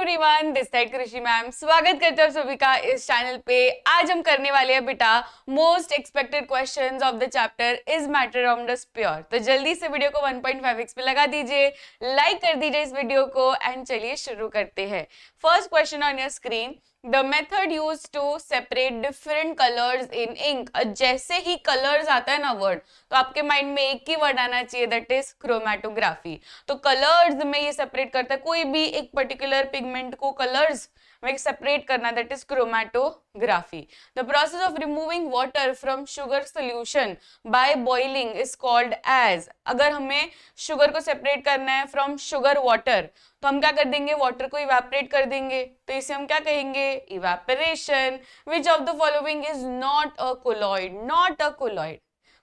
Everyone, this side Krishi ma'am स्वागत करते हैं आप सभी का इस चैनल पे। आज हम करने वाले हैं बेटा most expected questions of the chapter is matter around us pure. तो जल्दी से वीडियो को 1.5x पे लगा दीजिए, लाइक कर दीजिए इस वीडियो को एंड चलिए शुरू करते हैं। First question on your screen, The method used to separate different colors in ink। जैसे ही colors आता है ना वर्ड, तो आपके माइंड में एक ही वर्ड आना चाहिए, दैट इज क्रोमेटोग्राफी। तो कलर्स में ये सेपरेट करता है, कोई भी एक पर्टिकुलर पिगमेंट को कलर्स में सेपरेट करना, that is chromatography. The process of removing water from sugar solution by boiling is called as. अगर हमें शुगर को सेपरेट करना है फ्रॉम शुगर वाटर, तो हम क्या कर देंगे, वाटर को इवेपोरेट कर देंगे, तो इसे हम क्या कहेंगे, evaporation. Which of the following is not a colloid? Not a colloid,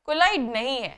colloid नहीं है।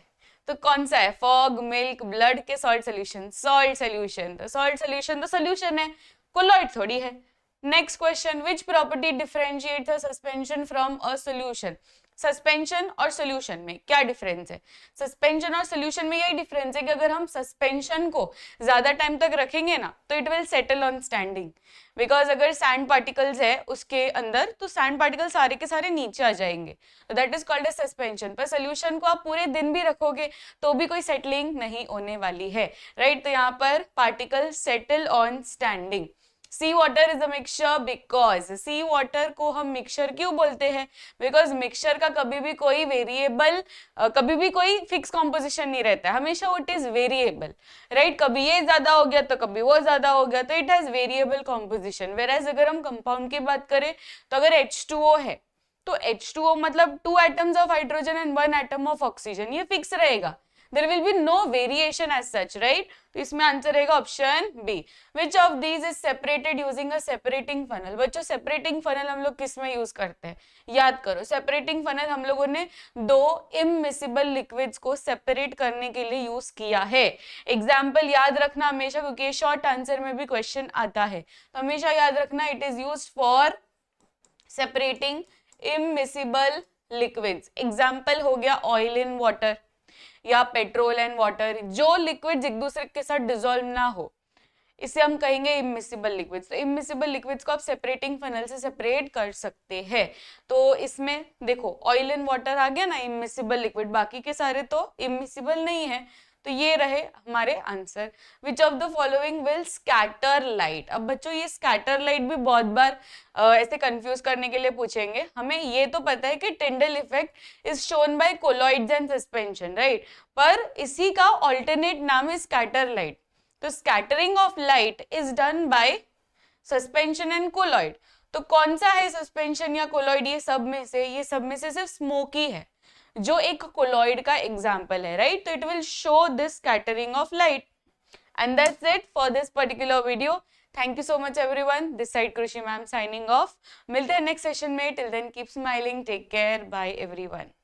तो कौन सा है? फॉग, मिल्क, ब्लड के सॉल्ट सोल्यूशन? Salt solution. तो सॉल्ट सोल्यूशन तो सोल्यूशन है, कोलॉइड थोड़ी है। Next question, which property differentiates a suspension from a solution? Suspension और सोल्यूशन में क्या डिफरेंस है? सस्पेंशन और सोल्यूशन में यही डिफरेंस है कि अगर हम सस्पेंशन को ज्यादा टाइम तक रखेंगे ना, तो it will settle on standing. Because अगर सैंड पार्टिकल्स है उसके अंदर, तो सैंड पार्टिकल सारे के सारे नीचे आ जाएंगे, तो that is called as suspension. पर सोल्यूशन को आप पूरे दिन भी रखोगे तो भी कोई सेटलिंग नहीं होने वाली है, राइट। तो यहाँ पर particle settle on standing. Sea water is a mixture because, sea water को हम मिक्सचर क्यों बोलते हैं? बिकॉज मिक्सचर का कभी भी कोई वेरिएबल, कभी भी कोई फिक्स कॉम्पोजिशन नहीं रहता है, हमेशा वो इट इज वेरिएबल, राइट। कभी ये ज्यादा हो गया तो कभी वो ज्यादा हो गया, तो इट हैज वेरिएबल कॉम्पोजिशन। वेराज अगर हम कंपाउंड की बात करें, तो अगर H2O है, तो H2O मतलब 2 atoms of hydrogen and 1 atom of oxygen, ये फिक्स रहेगा। There will be no variation as such, right? तो इसमें आंसर रहेगा option B. Which of these is separated using a separating funnel? बच्चों separating funnel हम लोग किस में यूज करते हैं? याद करो, separating funnel हम लोगों ने दो immiscible liquids को separate करने के लिए यूज किया है। एग्जाम्पल याद रखना हमेशा, क्योंकि शॉर्ट आंसर में भी क्वेश्चन आता है, तो हमेशा याद रखना it is use for separating immiscible liquids। Example हो गया ऑयल इन वाटर या पेट्रोल एंड वाटर, जो लिक्विड्स एक दूसरे के साथ डिसॉल्व ना हो, इसे हम कहेंगे इमिसिबल लिक्विड्स। तो इमिसिबल लिक्विड्स को आप सेपरेटिंग फनल से सेपरेट कर सकते हैं। तो इसमें देखो ऑयल एंड वाटर आ गया ना इमिसिबल लिक्विड, बाकी के सारे तो इमिसिबल नहीं है, तो ये रहे हमारे answer. Which of the following will scatter light? अब बच्चों ये स्कैटर लाइट भी बहुत बार ऐसे कंफ्यूज करने के लिए पूछेंगे। हमें ये तो पता है कि Tyndall effect is shown by colloids and suspension, right, पर इसी का ऑल्टरनेट नाम है स्कैटर लाइट। तो scattering of light is done by suspension and colloid. तो कौन सा है सस्पेंशन या कोलॉइड? ये सब में से, ये सब में से सिर्फ स्मोकी है जो एक कोलॉइड का एग्जाम्पल है, राइट। तो it will show this scattering of light. And that's it for this particular video. Thank you so much everyone, this side Krishi ma'am signing off. मिलते हैं नेक्स्ट सेशन में, till then keep smiling, take care, bye everyone.